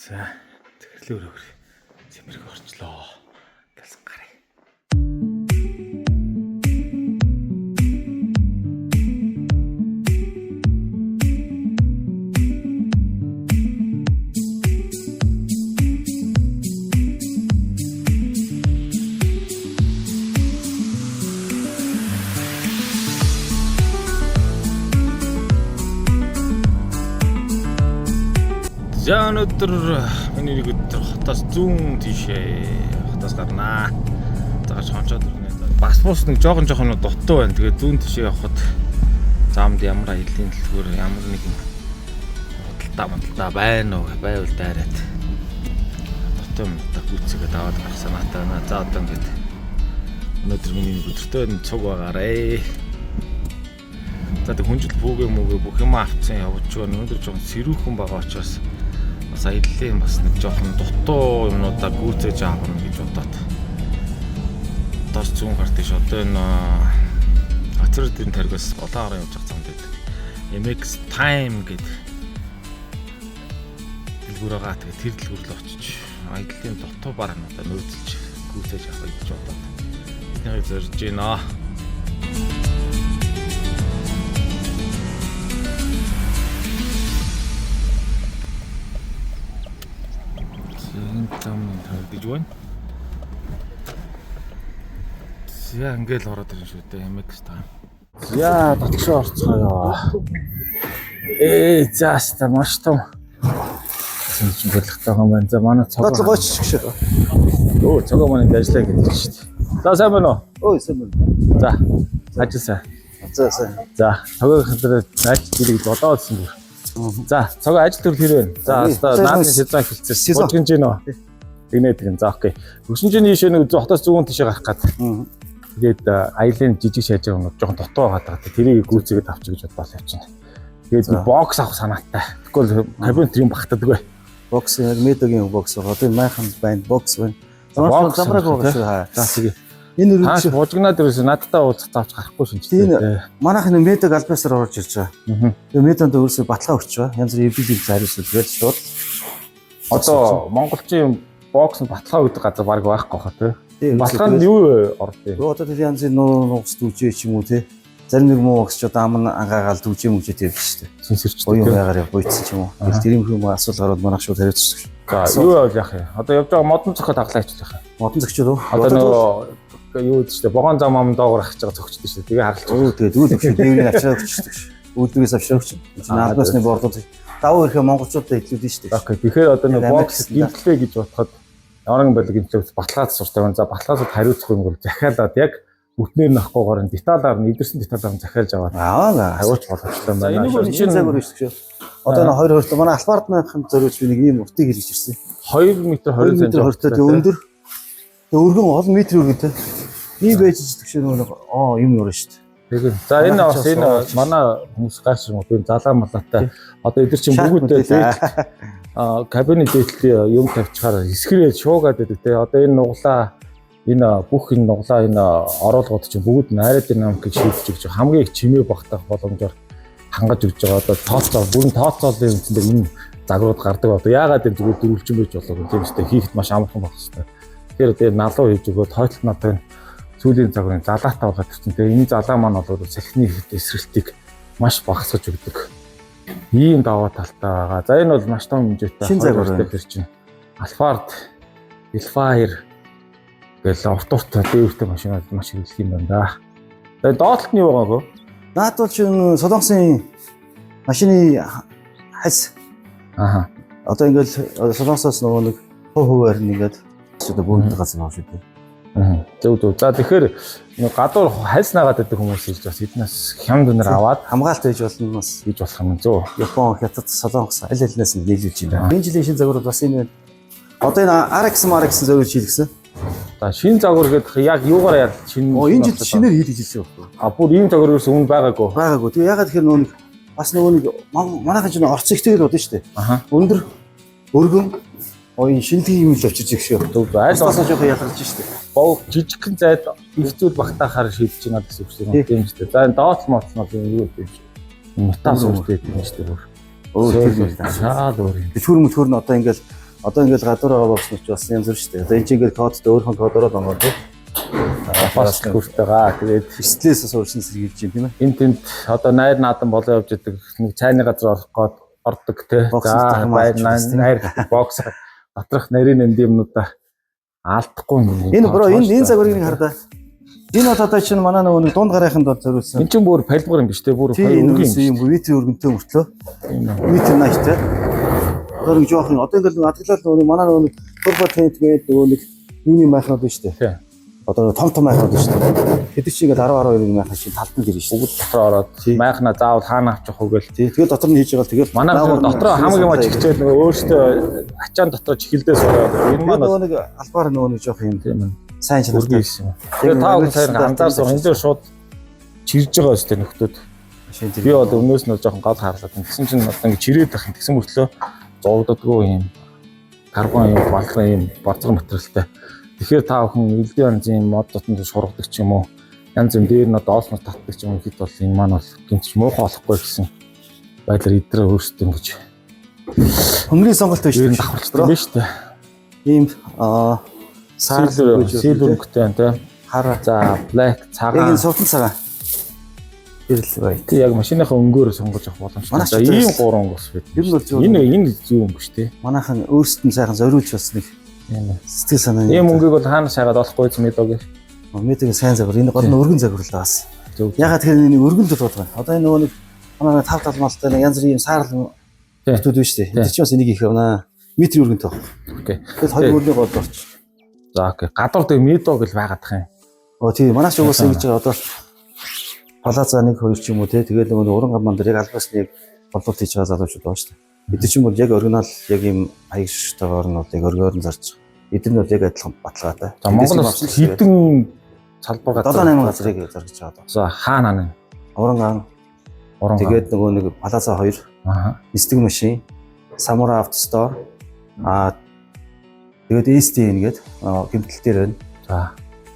За тэгэхээр өөр цэмэрэг орчлоо. Гэлсэн гарыг. За өнөөдөр миний нэг өдөр хотоос зүүн тийшээ хотоос гарнаа. Загаж хончоод ирнэ. Бас бус нэг жоохон дутуу байна. Тэгээд зүүн тийшээ явхад замд ямар аялын дэлгүүр ямар нэгэн худалдаа байна уу байвал дайраад дутуу мөнтэй гүцгээд аваад гарсан натаа. За одоо ингээд өнөөдөр миний нэг өдөртөө цуг байгаарэ. За тэг хүнжил бүгэ бүх юм авцсан явж байгаа. Өнөөдөр жоохон сэрүүхэн байгаа учраас аяллаа бас нэг жоохон дутуу юмнуудаа гүйцээж авах гэж бодоод тас зүүн гарт иш одоо энэ Ацрын таргаас улаан гараа явж байгаа замд байдаг. MX Time гэдэг дэлгүүр байгаа. Тэгээ тэр дэлгүүр л очиж аяллаа дутуу бараануудаа нөөцлж гүйцээж авах гэж бодоод энийг зорж байна. Гэж байна. За ингээл ороод ирэн шүү дээ MX Time. За татгшаа орцгоё. Заста маш том. Сэнч бодлоготой юм байна. За манай цогоо гоч гэж. Өө цогоо маань ажиллаа гэж шүү дээ. За сайн байна уу? Ой сайн байна. За ажилласан. За сайн. За цогоо хэдрээ найч дилийг бодоодсэн бүр. За цогоо ажил төрөл хэр вэ? За наадны сезон эхэлсэн. Бодгож гин нөө. Тэгнээд юм. За окей. Өсөнжиний ишээ нэг хотоос зүүн тийшээ гарах гад. Тэгээд аялын жижиг шааж байгаа юм жоохон дутуу байгаа. Тэрийг гүйцээгээд авчих гэж бодлоо явчихна. Тэгээд бокс авах санаатай. Тэгвэл кабин трим багтдаг. Бокс яг медогийн бокс байгаа. Одоо майхан байна, бокс байна. Замраг байгаа шүү. За тэгээ. Энэ үргэлж бужигнаад ерөөсөө надтай уулзах тавч гарахгүй шинжтэй. Манайх нэг медог альбасаар орж ирж байгаа. Тэгээ медонд ерөөсөө батлаа өгч байгаа. Янз бүрийн эвдэл зариусууд тэгэл шууд. Одоо монголчин бокс баталгаа өгдөг газар баг байхгүй хаа тий. Баталгаанд юу ордөө? Одоо тэр янзын нуугс дүүжээ ч юм уу тий. Зарим нэг муу бокс ч одоо ам агаагаал дүүжээ мүжээ тавьж штэ. Сэнсэрч гоё байгаар гойцсон ч юм уу. Тэр юм хүмүүс асуулт гараад манайх шууд хариуцчих. За юу явах яах юм? Одоо явж байгаа модон цохоо таглаачлах юм. Модон зөгчөө үү? Одоо нөгөө юу гэдэг чинь богоон зам ам доогоор хачиж байгаа зөгчтэй шүү. Тэгээ харалт. Тэгээд үйл өгч дээврийн авчраа өгчдөг ш. Үйлдвэрээс авчраа өгч. Наадмасны бордод давуу ирэхэ монголчуудад хэлүүлдэг шүү дээ. Окей. Тэгэхээр одоо нөгөө бокс гимтлээ гэж бодоход ямар нэгэн бодлого гимтлээс баталгаас суртай байна. За баталгаасд хариуцах юм бол захиалаад яг бүтнээр нахгүйгээр деталаар идэрсэн деталаар захиалж аваад хариуч боломжтой байна. Энийг бол шинэ загвар биш шүү. Одоо нэг 2 2 манай алфардныхан зориулж би нэг ийм уртыг хэлж ирсэн. 2 м 20 см хортой өндөр. Өргөн олон метр өгөөтэй. Ийм байж тэгшээ нөгөө юм өрөө шүү дээ. Тэгээд за энэ бас энэ манай хүмүүс гаш юм уу энэ залаа малаатай одоо эдгээр чинь бүгд кабины дээдлийн юм тавьчихаар эсгэрээ шуугаад байдаг те. Одоо энэ нуглаа энэ бүх энэ нуглаа энэ оруулгууд чинь бүгд найраад ирнэ гэж шийдэж өгч хамгийн их чимээ багтаах боломжоор хангаж өгч байгаа. Одоо тооцоо бүрэн тооцоолын үндсэн дээр энэ загварууд гардаг. Одоо яагаад энэ зүгээр дөрвөлжин байж болов тийм үстэй хийхэд маш амархан байх хэрэгтэй. Тэгэхээр одоо налуу хийж өгөөд хойтлол надад сүүлийн загварын залаатай болоод ирсэн. Тэгээ энэ залаа маань бол салхины эсрэлтийг маш багасгаж өгдөг. Ийм даваа талтай байгаа. За энэ бол маш том хэмжээтэй шинэ загвар төр чинь Alphard, Elfire гэл автортой дээвэртэй машинууд маш хэрэглэх юм байна да. Тэгээ доотлолт нь юу байгаагүй? Наад бол чинь Солонгосын машины хас. Одоо ингээл Солонгосоос нөгөө нэг хуваар нэгээд одоо бөөнд газар байгаа шүү дээ. Зөв. За тэгэхээр гадуур хальс наагаад байдаг хүмүүс ирж бас эднээс хямд өнөр аваад хамгаалт хийж болно бас гэж болох юм зөө. Япон, Хятад, Солонгос аль алинаас нь нийлүүлж байна. Энэ жилийн шинэ загвар бас энэ байна. Одоо энэ RX зориулж хийлгсэн. За шинэ загвар гэдэг яг юугаар яа шинэ энэ жил шинээр хийлгэжсэн байна. Бүр ийм загвар ерөөс өмнө байгаагүй. Тэгээ ягаад тэгэхээр нөгөө нэг бас нөгөө нэг манайхан чинь орц ихтэй л удаа шүү дээ. Өндөр өргөн энэ шинэлгийн юм л авчирч их шүү. Аль болсон жоохон ялгарч шүү дээ. Бог жижигхэн зайд их зүйл багтаахаар шийдэж байна гэсэн үг шүү дээ. Тийм шүү дээ. За энэ доотлол мотлол юу гэдэг юм шиг. Метал сүртэй тийм шүү дээ. Тэр шүүр мөчхөр нь одоо ингээл Одоо ингээд гадуур байгаа болсон ч бас янз бүр шүү дээ. Одоо энэ чинь ингээд кодтой өөрхөн кодороо донгоо тий. Фаст хүртэйгаа. Тэгээд стилээс уурсан сэргийлж юм тийм ээ. Энд тэнд одоо найр наадан болоо явж идэг нэг цайны газар орох гээд ордог тий. За найр бокс доторх нарийн энд юмнуудаа алдахгүй. Энэ бро энэ загварыг нэг хардаа. Энэ одоо чинь манай нөгөө дунд гарынханд бол зориулсан. Энд чинь бүр палбар юм биш тий. Бүр хоёр өргөн юм. Витри өргөнтэй мөртлөө. Витри нааштай. Одоо нэг жоох юм. Одоо ингээд адглал нөгөө манай нөгөө турбо тент гэдэг нөгөө нэг юуны майхнууд биш тий. Одоо том майхнууд шүү дээ. Тэд чинь ингээд 10 12 майхан чинь талд нь ирнэ шүү. Бүгд дотор ороод майхна заавал хаана авчих уу гээл тий. Тэгээд дотор нь хийж байгаа тэгэл манай дотроо хамаг юм чихчээд нөгөө өөртөө ачаан дотроо чихэлдээ сороод энэ маань нөгөө нэг албаар нөгөө нэг жоох юм тийм ээ. Сайн чанартай юм. Тэгээд та бүхэн сайн анзаарсан энэ дээр шууд чирж байгаа өстэй нөхдүүд. Би бол өмнөөс нь жоохон гал хаарлаад тэгсэн чинь одоо ингэ чирээд байх юм. Тэгсэн мөртлөө зовдодгүй юм. Карбон юм, балгын юм, борцгон материалтай. Тэгэхээр та бүхэн элдэн янзын мод дотор шургадаг ч юм уу. Янз юм дээр нь одоо олсноор татдаг ч юм уу хэд бол энэ маань бол гинч муухай болохгүй гэсэн байдлаар идрээ өөрсдөө ингэж хөнгөрийн сонголт биш үү давхарчдаг юм шүү дээ. Ийм сэлвэр өнгөтэй тий. Хара за black цагаан. Яг энэ сувтан цагаан. Ирэл бай. Тий яг машиныхаа өнгөөр сонгож авах боломжтой. За ийм гурван өнгөс байт. Энэ зүүн өнгө шүү дээ. Манайхан өөрсдөө сайхан зориулж бас нэг сэтгэл санаа. Ийм өнгөийг бол хаана шагаад олохгүй юм мэдээгүй. Мэдээгүй сайн загвар. Энэ гол нь өргөн загвар л бас. Ягаад тэгэхээр энэ өргөн л болдог. Одоо энэ нөгөө нэг манай тав талмалтай нэг янз бүрийн саарл хөтүүд биш үү? Тэр чинь бас энийг их явна. Метр өргөнтэй баг. Окей. Тэгэл хоёр өргөний гол орч. За окей. Гадуур дээр медо гэж байгаад тах юм. Тийм манайч угаасаа ингэж одоо палаза 1 2 ч юм уу те. Тэгээд нөгөө уран гамбан дээр яг албаас нэг бодлуулалт хийж байгаа залуучууд байна шүү дээ. Бид чинь бол яг оригинал яг ийм аяг шигтэйгээр нь бол яг өргөөр нь зарж байгаа. Эдгээр нь бол яг адилхан баталгаатай. За Монголоос хэдэн салбар газар 7-8 газрыг зарж байгаа. За хаана нэ? Уран тэгээд нөгөө нэг палаза 2. Нисдэг машин, Samurai Auto Store. Тэгээд STN гээд гэмтэл дээр байна. За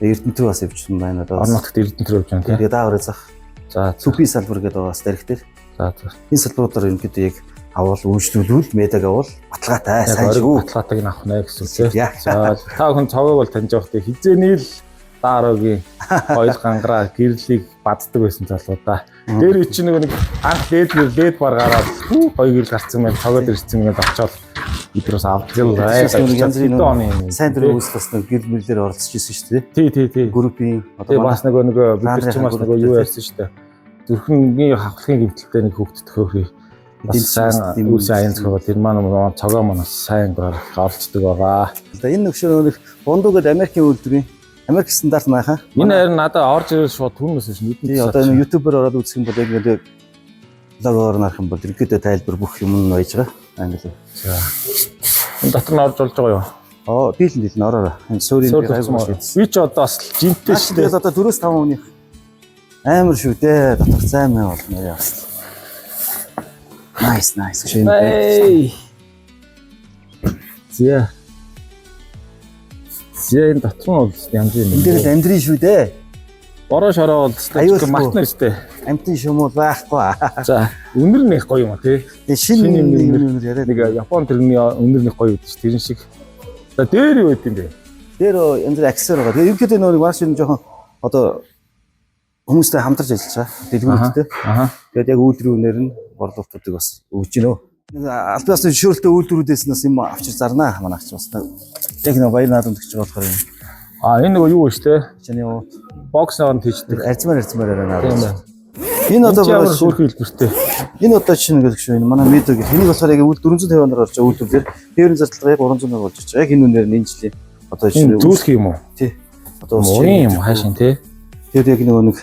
Эрдэнэтрүү бас явчихсан байна одоо. Орон нутагт Эрдэнэтрүү явж байна тийм. Тэгээд даавар зах. За Цүпи салбар гэдэг бас дэрэг дээр. За энэ салбаруудаар ерөнхийдөө яг авал үйлчлүүлвэл медаг авал баталгаатай сайн шүү. Баталгаатайг авах нэ гэсэн үг. За та бүхэн цогог бол таньж явах тийм хизээний л даарогийн хоёул гангараа гэрлийг баддаг байсан залуудаа. Дээр чи нэг анх лед бар гараад хоёр гэрэл гарцсан байх цогоод ирсэн ингээд авчаал биднээс авдаг л сайн дөрөв үүсэлс нэг гэрэл мэрлэр оролцож ирсэн шүү дээ. Тий. Группийн одоо бас нөгөө бид ч бас нөгөө юу ярьсан шүү дээ. Зүрхний хавхлын гэмтэлтэй нэг хүүхдэд төхөөрхий. Бас сайн үс аян зөвхөн тэр маань цогоо маань сайн гаралцдаг байгаа. Энэ нөхшөө нэг бундуу гэдэг Америкийн үйлдвэрийн Америк стандарт майхан. Энэ харин надад орж ирэл шууд түннээс биш нүдэн. Тий одоо энэ ютубер ороод үзэх юм бол яг ингээд логоор нарах юм бол ерөнхийдөө тайлбар бүх юм нь байж байгаа. Англи. За. Энэ дотор нь орж болж байгаа юу? Дийлэн ороорой. Энэ суурийн гайгүй. Би ч одоо бас жинтэй шүү дээ. Одоо 4-5 хүнийх амар шүү дээ. Дотор займаа болно яа. Nice. Шинэ. Зя. Энэ дотор нь бол янз юм. Энд дээр амьдрын шүү дээ. Бороо шороо бол статик мартнер штэ. Амтын шумуул байхгүй. За, өнөр нэх гоё юм а тий. Тэгээ шинэ өнөр яриад нэг Япон тэрний өнөр нэх гоё үүдэж тэрэн шиг. За дээр юу гэдэг юм бэ? Дээр янз бүр аксессуар байгаа. Тэгээ ерөнхийдөө нөр маш юм жоохон одоо хүмүүстэй хамтарч ажиллаж байгаа. Дэлгүүрүүдтэй. Тэгээд яг үйлдвэрүүнээр нь борлуулалтуудыг бас өгч гинөө. Аль биесны шөөрөлтөө үйлдвэрүүдээс нас юм авчир зарнаа манайч бас. Яг нэг баяр наадамд гэж болохоор юм. Энэ нөгөө юу вэ штэ? Чиний юу? Боксоор нь тийчдэг. Арзмаар байна. Энэ одоо бас хөөх хэлбэртэй. Энэ одоо чинь гэдэг шүү. Энэ манай медо гэх. Энийг болохоор яг 450 оноор орж байгаа үйлдвэрлэлээр тээврийн зарцуулга яг 300 болж байгаа. Яг энэ үнээр энэ жилийн одоо чинь зүүлэх юм уу? Тий. Одоо мөрийн юм хаашин тий. Тэгээд яг нөгөө нэг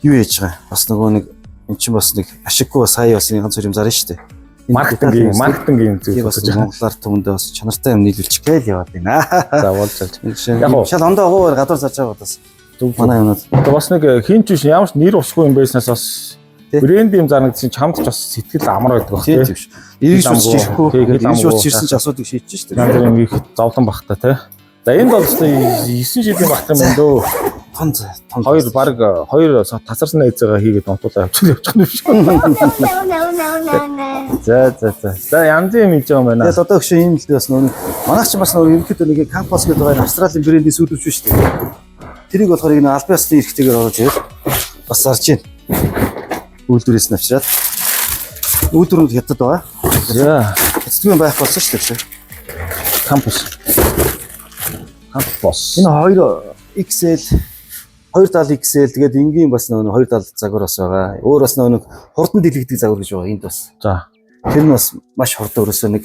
юу яаж байгаа. Бас нөгөө нэг эн чинь бас нэг ашиггүй сая бас ганц юм зарна шүү дээ. Маркетинг юм зүйл бас монголоор түмэндээ бас чанартай юм нийлүүлчих гээл яваад байна. За болж. Яг шал ондоо агуугаар гадуур зарж байгаа бас манай юмнууд. Одоо бас нэг хинч биш ямар ч нэр усгүй юм байснаас бас брэнд юм зарнагдсан чамд ч бас сэтгэл амар байдаг баг тийм биш. Ирж ус чирсэн ч асуудыг шийдэж шүү дээ. Янз бүрийн их зовлон багтаа тий. За энд бол 9 жилийн багт юм байна дөө. том. Хоёр баг хоёр тасарсан найзаагаа хийгээд унтуулаа явчих юм биш үү? За янз юм хийж байгаа юм байна. Тэгэл одоо хөшөө ийм л бас нөгөө манайх ч бас нөгөө ерөнхийдөө нэг кампус гэдэг байгаа Австралийн брендийн сүүлвч шүү дээ. Тэрийг болохоор энэ албан ёсны эрхтэйгээр оруулж ирээд бас зарж байна. Үйлдвэрээс нь авчираад үйлдвэрүүд хятад байгаа. За Хэцүү байх болсон шүү дээ. кампус. Энэ 2 XL 270 XL тэгээд энгийн бас нөгөө 270 загвар бас байгаа. Өөр бас нөгөө хурдан дэлгэгдэх загвар гэж байгаа энд бас. За Тэр нь бас маш хурдан өрөөсөө нэг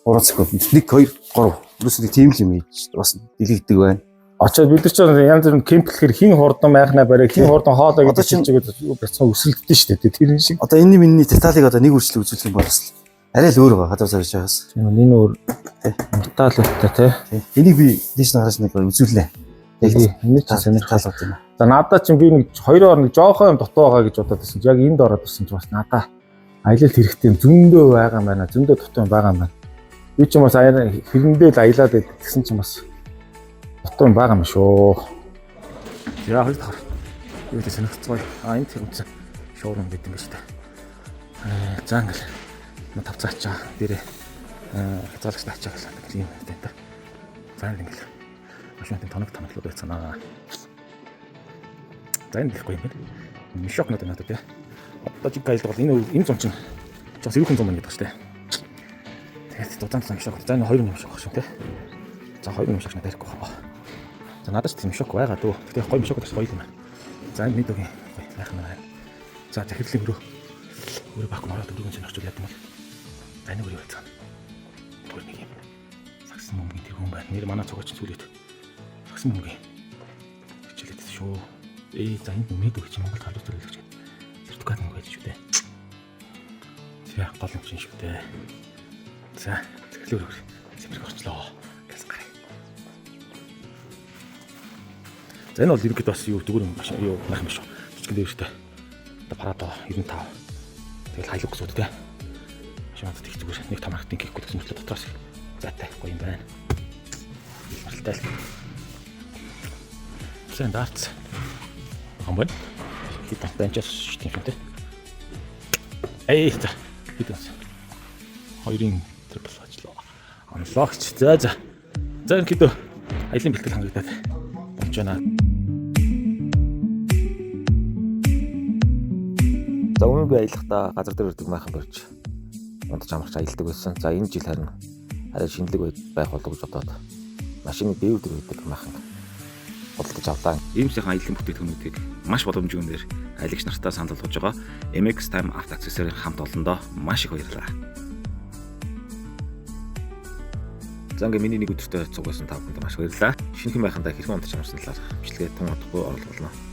3 секунд 1 2 3 өрөөсөө нэг тийм л юм хийж бас дэлгэгдэх байна. очоод бид нар ч янз бүрийн кемплэхээр хин хурдан майхнаа барай хин хурдан хоолой гэдэг чигээр бяцхан өсөлддөг шүү дээ. Тэр шиг. Одоо энэний миний деталийг одоо нэг үржил үзүүлэх юм бол бас арай л өөр байгаа хадаа зарж байгаас. Энэ өөр металлтай тий. Энийг би дээш нь харж нэг үзүүлнэ. Энэ ч сонирхолтой юм. За надад чинь би нэг хоёроор нэг жоохон юм дутуу байгаа гэж бодоод байсан. Яг энд ороод ирсэн чинь бас надаа аялал хэрэгтэй зөндөө байгаа юм байна. Зөндөө дутуу юм байгаа юм байна. Би ч бас хэрэндээ л аялаад гэсэн чинь бас дутуу юм байгаа юм шүү. Яа хоёр дахь. Юу гэж сонирхцгоо. Энд тийм шоурум гэдэг юм байна шүү дээ. За ингээл тавцаачаа дээрээ хязгаарлагч таачаа гэсэн юм байна та. За ингээл машин тоноглоод байцгаана. За энэ гэхгүй юм байна. Мишок надад тий. Одоо чи гайл бол энэ зам чинь бас юу хүн зам гэдэг шүү дээ. Тэгээд дутаан мишок. За энэ 2 мишок шүү тий. За 2 мишок надад ярихгүй хаа. За надад ч тийм мишок байгаа дөө. Гэтэ гоё мишок гэж гоё юм байна. За энэ нэг үгүй байх юм байна. За захирлын өөрөө баг мараад дөрвөн чинь очиж яадаг юм бол. За энэ өөрөө байцгаана. Тэгвэл нэг юм. Сагсан мөнгөний тэр хүн байна. Нэр манай цогооч сүлээд. Сагсан мөнгөний хичээлээд шүү. За энэ мэд өгч Монгол халуун төлөвлөгч гэдэг. Сертификат мөнгө байж шүү дээ. За гол юм чинь шүү дээ. За захирлын өөрөө сэмэрх орчлоо. Гэсэн гараа. За энэ бол ерөнхийдөө бас юу дөрөв машин юу байх юм шүү. Жижигэн дээр шүү дээ. Одоо парадо 95. Тэгэл хайлуг гэсэн үг дээ. Машинад их зүгээр нэг том маркетинг хийхгүй гэсэн мэт дотроос зайтай гоё юм байна. Илэрхийлтэй. Сэн даарц. Амбай. Хитэн бенчс штим фэнтэй. За. Хитэнс. Хоёрын трипл ажиллаа. Онлогч. За. За ерөнхийдөө аялын бэлтгэл хангагдаад болж байна. За өмнө би аялахдаа газар дээр ирдэг майхан барьж унтаж амарч аялдаг байсан. За энэ жил харин арай шинэлэг байх болов гэж бодоод машины бэв дээр ирдэг майхан бодлож авлаа. Ийм сайхан аялын бүтээгдэхүүнүүдийг маш боломжгүйгээр аялагч нартаа санал болгож байгаа MX Time Auto Accessory хамт олондоо маш их баярлалаа. За ингээ миний нэг өдөртөө цугсан та бүхэнд маш баярлалаа. Шинэхэн байхандаа хэрхэн унтаж амарсан талаар бичлэгээ тун удахгүй оруулах болно.